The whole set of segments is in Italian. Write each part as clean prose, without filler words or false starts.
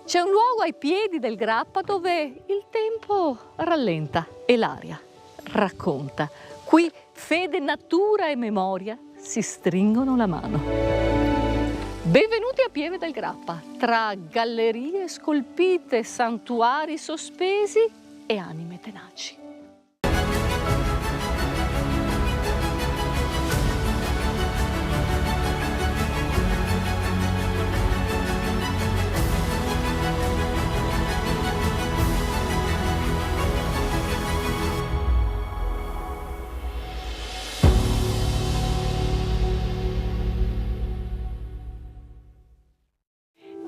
C'è un luogo ai piedi del Grappa dove il tempo rallenta e l'aria racconta. Qui fede, natura e memoria si stringono la mano. Benvenuti a Pieve del Grappa, tra gallerie scolpite, santuari sospesi e anime tenaci.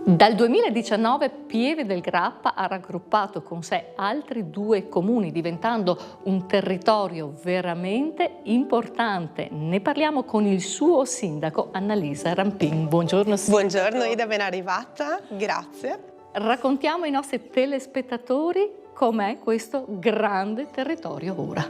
Dal 2019 Pieve del Grappa ha raggruppato con sé altri 2 comuni, diventando un territorio veramente importante. Ne parliamo con il suo sindaco Annalisa Rampin. Buongiorno sindaco. Buongiorno Ida, ben arrivata, grazie. Raccontiamo ai nostri telespettatori com'è questo grande territorio ora.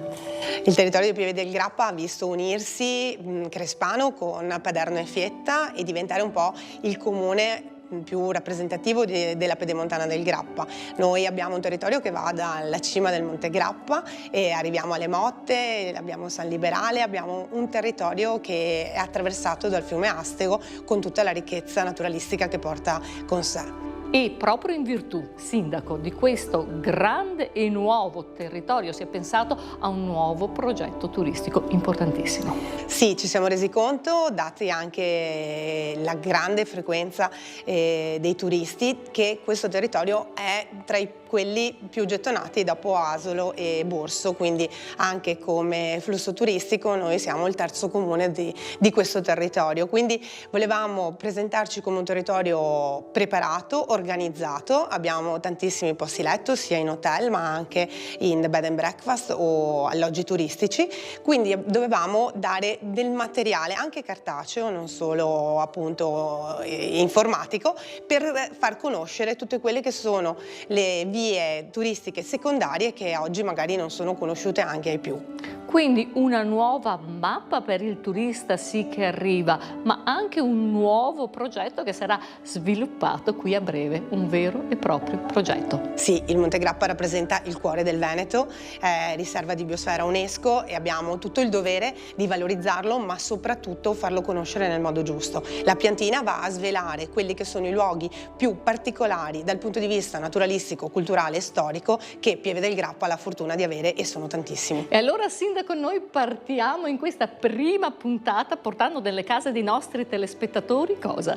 Il territorio di Pieve del Grappa ha visto unirsi Crespano con Paderno e Fietta e diventare un po' il comune più rappresentativo della pedemontana del Grappa. Noi abbiamo un territorio che va dalla cima del Monte Grappa e arriviamo alle Motte, abbiamo San Liberale, abbiamo un territorio che è attraversato dal fiume Astego con tutta la ricchezza naturalistica che porta con sé. E proprio in virtù, sindaco, di questo grande e nuovo territorio si è pensato a un nuovo progetto turistico importantissimo. Sì, ci siamo resi conto, dati anche la grande frequenza dei turisti, che questo territorio è tra quelli più gettonati dopo Asolo e Borso, quindi anche come flusso turistico noi siamo il terzo comune di questo territorio, quindi volevamo presentarci come un territorio preparato, organizzato. Abbiamo tantissimi posti letto sia in hotel ma anche in bed and breakfast o alloggi turistici, quindi dovevamo dare del materiale anche cartaceo, non solo appunto informatico, per far conoscere tutte quelle che sono le vie turistiche secondarie che oggi magari non sono conosciute anche ai più. Quindi una nuova mappa per il turista sì che arriva, ma anche un nuovo progetto che sarà sviluppato qui a breve, un vero e proprio progetto. Sì, il Monte Grappa rappresenta il cuore del Veneto, è riserva di biosfera UNESCO e abbiamo tutto il dovere di valorizzarlo, ma soprattutto farlo conoscere nel modo giusto. La piantina va a svelare quelli che sono i luoghi più particolari dal punto di vista naturalistico, culturale e storico che Pieve del Grappa ha la fortuna di avere, e sono tantissimi. E allora sindaco, noi partiamo in questa prima puntata portando nelle case dei nostri telespettatori cosa?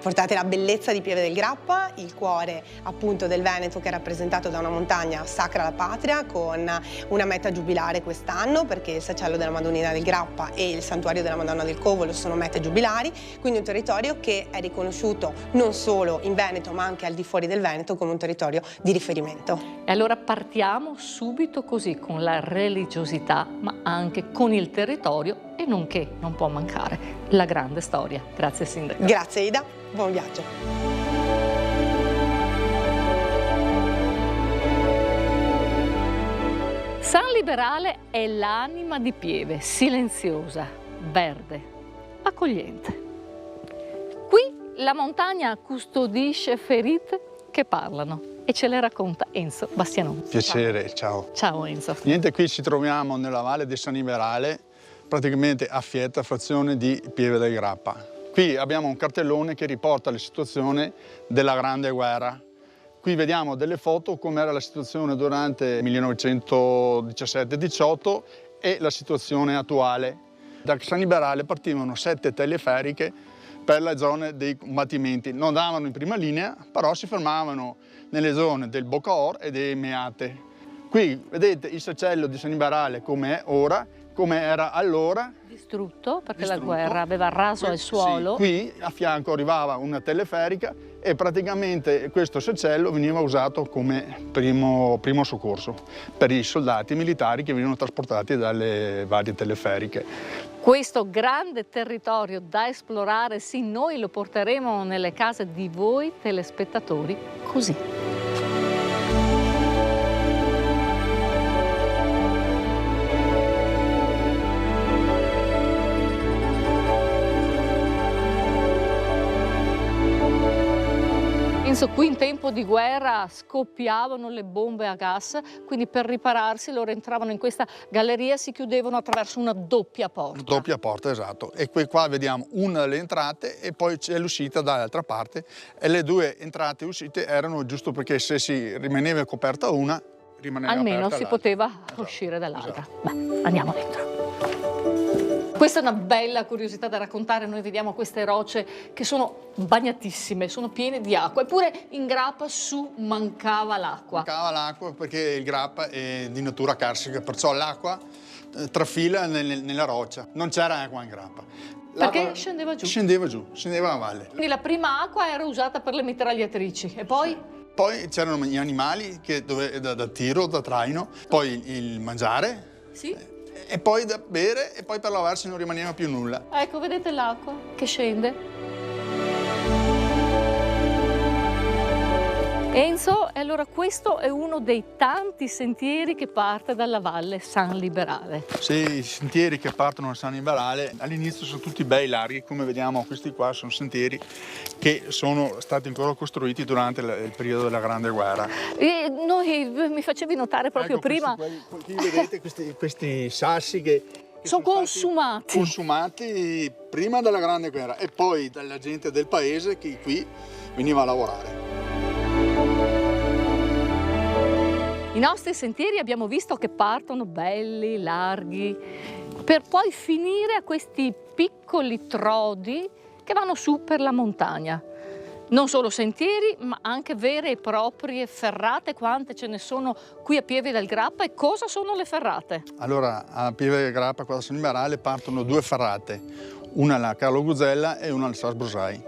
Portate la bellezza di Pieve del Grappa, il cuore appunto del Veneto che è rappresentato da una montagna sacra alla patria con una meta giubilare quest'anno, perché il Sacello della Madonnina del Grappa e il Santuario della Madonna del Covolo sono mete giubilari, quindi un territorio che è riconosciuto non solo in Veneto ma anche al di fuori del Veneto come un territorio di riferimento. E allora partiamo subito così con la religiosità ma anche con il territorio e nonché non può mancare la grande storia. Grazie sindaco. Grazie Ida, buon viaggio. San Liberale è l'anima di Pieve, silenziosa, verde, accogliente. Qui la montagna custodisce ferite che parlano e ce le racconta Enzo Bastianoni. Piacere, ciao. Ciao Enzo. Niente, qui ci troviamo nella valle di San Liberale, praticamente a Fietta, frazione di Pieve del Grappa. Qui abbiamo un cartellone che riporta la situazione della Grande Guerra. Qui vediamo delle foto come era la situazione durante il 1917-18 e la situazione attuale. Da San Liberale partivano 7 teleferiche per le zone dei combattimenti. Non andavano in prima linea, però si fermavano nelle zone del Bocaor e dei Meate. Qui vedete il Sacello di San Liberale come è ora, come era allora. Distrutto perché la guerra aveva raso il suolo. Sì, qui a fianco arrivava una teleferica e praticamente questo Sacello veniva usato come primo soccorso per i soldati militari che venivano trasportati dalle varie teleferiche. Questo grande territorio da esplorare, sì, noi lo porteremo nelle case di voi telespettatori così. Penso qui in tempo di guerra scoppiavano le bombe a gas, quindi per ripararsi loro entravano in questa galleria e si chiudevano attraverso una doppia porta. Doppia porta, esatto. E qui qua vediamo una delle entrate e poi c'è l'uscita dall'altra parte, e le due entrate e uscite erano giusto perché se si rimaneva coperta una, rimaneva almeno aperta si l'altra. poteva Esatto, uscire dall'altra. esatto. Beh, andiamo dentro. Questa è una bella curiosità da raccontare. Noi vediamo queste rocce che sono bagnatissime, sono piene di acqua, eppure in Grappa su mancava l'acqua. Mancava l'acqua perché il Grappa è di natura carsica, perciò l'acqua trafila nella roccia. Non c'era acqua in Grappa. Perché scendeva giù. Scendeva a valle. Quindi la prima acqua era usata per le mitragliatrici e poi? Poi c'erano gli animali da tiro, da traino, poi il mangiare. Sì. E poi da bere, e poi per lavarsi non rimaneva più nulla. Ecco, vedete l'acqua che scende? Enzo, e allora questo è uno dei tanti sentieri che parte dalla Valle San Liberale. Sì, i sentieri che partono da San Liberale all'inizio sono tutti bei larghi, come vediamo questi qua sono sentieri che sono stati ancora costruiti durante il periodo della Grande Guerra. E mi facevi notare proprio Ecco, prima. Qui vedete questi sassi che sono consumati. Consumati prima della Grande Guerra e poi dalla gente del paese che qui veniva a lavorare. I nostri sentieri abbiamo visto che partono belli, larghi, per poi finire a questi piccoli trodi che vanno su per la montagna. Non solo sentieri, ma anche vere e proprie ferrate. Quante ce ne sono qui a Pieve del Grappa e cosa sono le ferrate? Allora, a Pieve del Grappa, qua da San Liberale, partono due ferrate, una alla Carlo Guzella e una al Sas Brosai,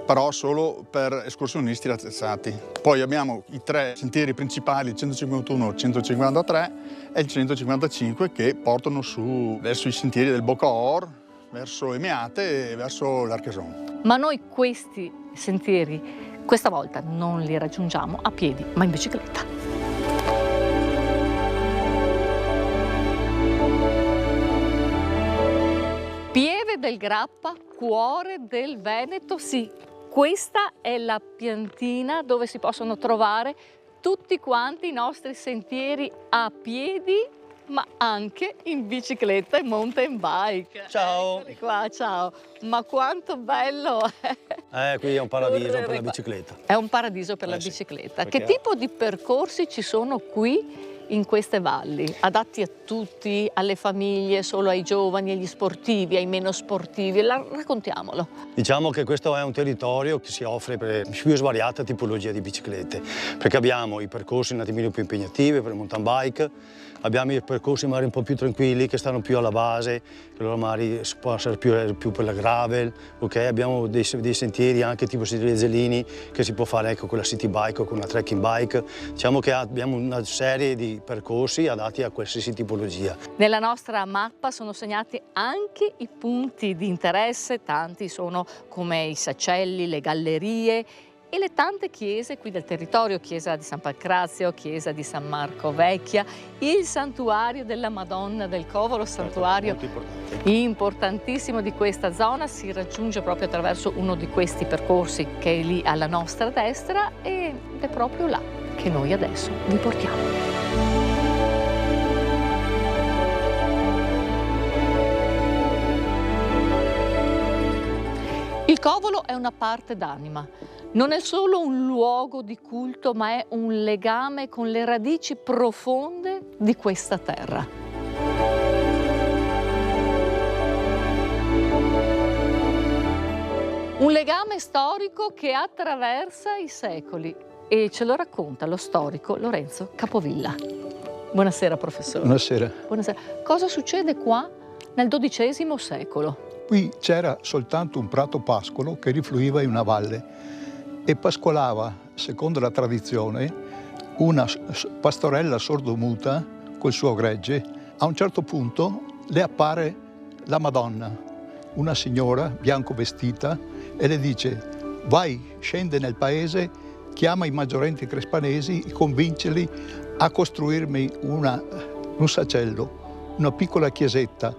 però solo per escursionisti attrezzati. Poi abbiamo i tre sentieri principali, il 151, il 153 e il 155, che portano su verso i sentieri del Bocaor, verso Emeate e verso l'Archeson. Ma noi questi sentieri questa volta non li raggiungiamo a piedi, ma in bicicletta. Pieve del Grappa, cuore del Veneto, sì. Questa è la piantina dove si possono trovare tutti quanti i nostri sentieri a piedi, ma anche in bicicletta e mountain bike. Ciao! Eccoli qua, ciao! Ma quanto bello è! Qui è un paradiso per la bicicletta. È un paradiso per la sì, bicicletta. perché- Che tipo di percorsi ci sono qui in queste valli? Adatti a tutti, alle famiglie, solo ai giovani, agli sportivi, ai meno sportivi? Raccontiamolo. Diciamo che questo è un territorio che si offre per più svariate tipologie di biciclette, perché abbiamo i percorsi un attimino più impegnativi per il mountain bike, abbiamo i percorsi magari un po' più tranquilli che stanno più alla base, che loro magari può essere più per la gravel, ok? Abbiamo dei sentieri anche tipo sentieri Zellini che si può fare con la city bike o con una trekking bike. Diciamo che abbiamo una serie di percorsi adatti a qualsiasi tipologia. Nella nostra mappa sono segnati anche i punti di interesse, tanti sono come i sacelli, le gallerie e le tante chiese qui del territorio, chiesa di San Pancrazio, chiesa di San Marco Vecchia, il santuario della Madonna del Covolo, santuario Molto importante. importantissimo di questa zona, si raggiunge proprio attraverso uno di questi percorsi che è lì alla nostra destra ed è proprio là che noi adesso vi portiamo. Il Covolo è una parte d'anima. Non è solo un luogo di culto, ma è un legame con le radici profonde di questa terra. Un legame storico che attraversa i secoli e ce lo racconta lo storico Lorenzo Capovilla. Buonasera, professore. Buonasera. Buonasera. Cosa succede qua nel XII secolo? Qui c'era soltanto un prato pascolo che rifluiva in una valle e pascolava, secondo la tradizione, una pastorella sordomuta col suo gregge. A un certo punto le appare la Madonna, una signora bianco vestita, e le dice: vai, scende nel paese, chiama i maggiorenti crespanesi e convincili a costruirmi un sacello, una piccola chiesetta,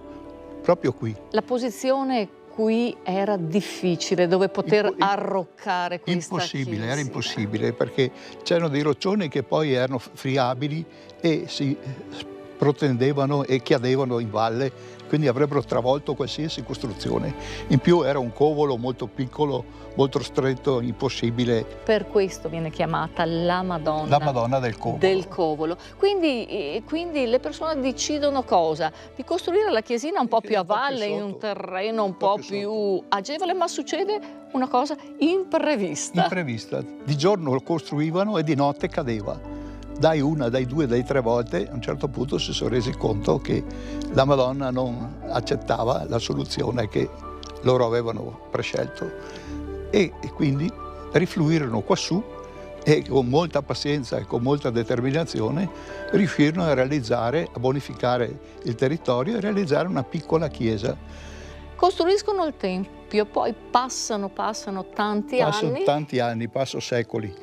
proprio qui. La posizione qui era difficile, dove poter arroccare questa Impossibile, chiesa. era impossibile, perché c'erano dei roccioni che poi erano friabili e si protendevano e chiadevano in valle, quindi avrebbero travolto qualsiasi costruzione. In più era un covolo molto piccolo, molto stretto, impossibile. Per questo viene chiamata la Madonna. La Madonna del Covolo. Del Covolo. Quindi le persone decidono cosa? Di costruire la chiesina un po' più a valle, in un terreno un po' più agevole, ma succede una cosa imprevista. Imprevista. Di giorno lo costruivano e di notte cadeva. Dai una, dai due, dai tre volte, a un certo punto si sono resi conto che la Madonna non accettava la soluzione che loro avevano prescelto e quindi rifluirono quassù e con molta pazienza e con molta determinazione riuscirono a realizzare, a bonificare il territorio e realizzare una piccola chiesa. Costruiscono il Tempio, poi passano tanti anni, Passano secoli.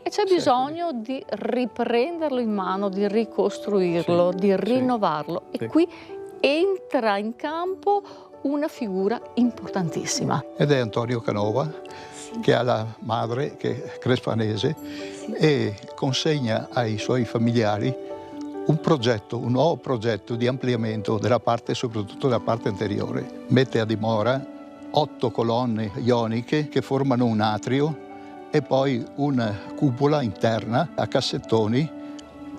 E c'è bisogno di riprenderlo in mano, di ricostruirlo, di rinnovarlo. E qui entra in campo una figura importantissima. Ed è Antonio Canova, che ha la madre, che è crespanese, e consegna ai suoi familiari un nuovo progetto di ampliamento della parte, soprattutto della parte anteriore. Mette a dimora 8 colonne ioniche che formano un atrio e poi una cupola interna a cassettoni.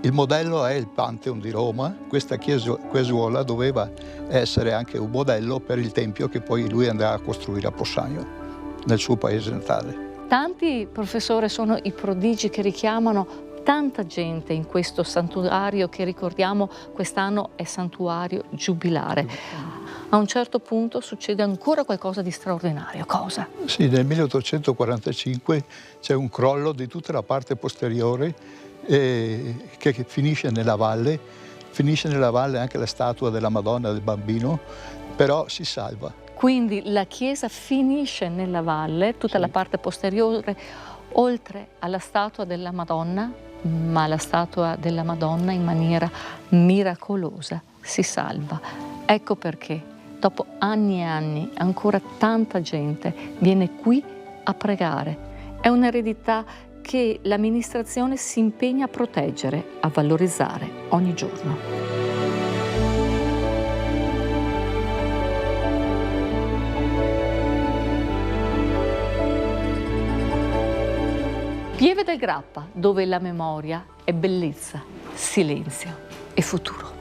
Il modello è il Pantheon di Roma. Questa chiesuola doveva essere anche un modello per il tempio che poi lui andrà a costruire a Possagno, nel suo paese natale. Tanti, professore, sono i prodigi che richiamano tanta gente in questo santuario che, ricordiamo, quest'anno è santuario giubilare. A un certo punto succede ancora qualcosa di straordinario. Cosa? Sì, nel 1845 c'è un crollo di tutta la parte posteriore che finisce nella valle. Finisce nella valle anche la statua della Madonna del Bambino, però si salva. Quindi la chiesa finisce nella valle, tutta la parte posteriore, oltre alla statua della Madonna, ma la statua della Madonna in maniera miracolosa si salva. Ecco perché dopo anni e anni ancora tanta gente viene qui a pregare. È un'eredità che l'amministrazione si impegna a proteggere, a valorizzare ogni giorno. Pieve del Grappa, dove la memoria è bellezza, silenzio e futuro.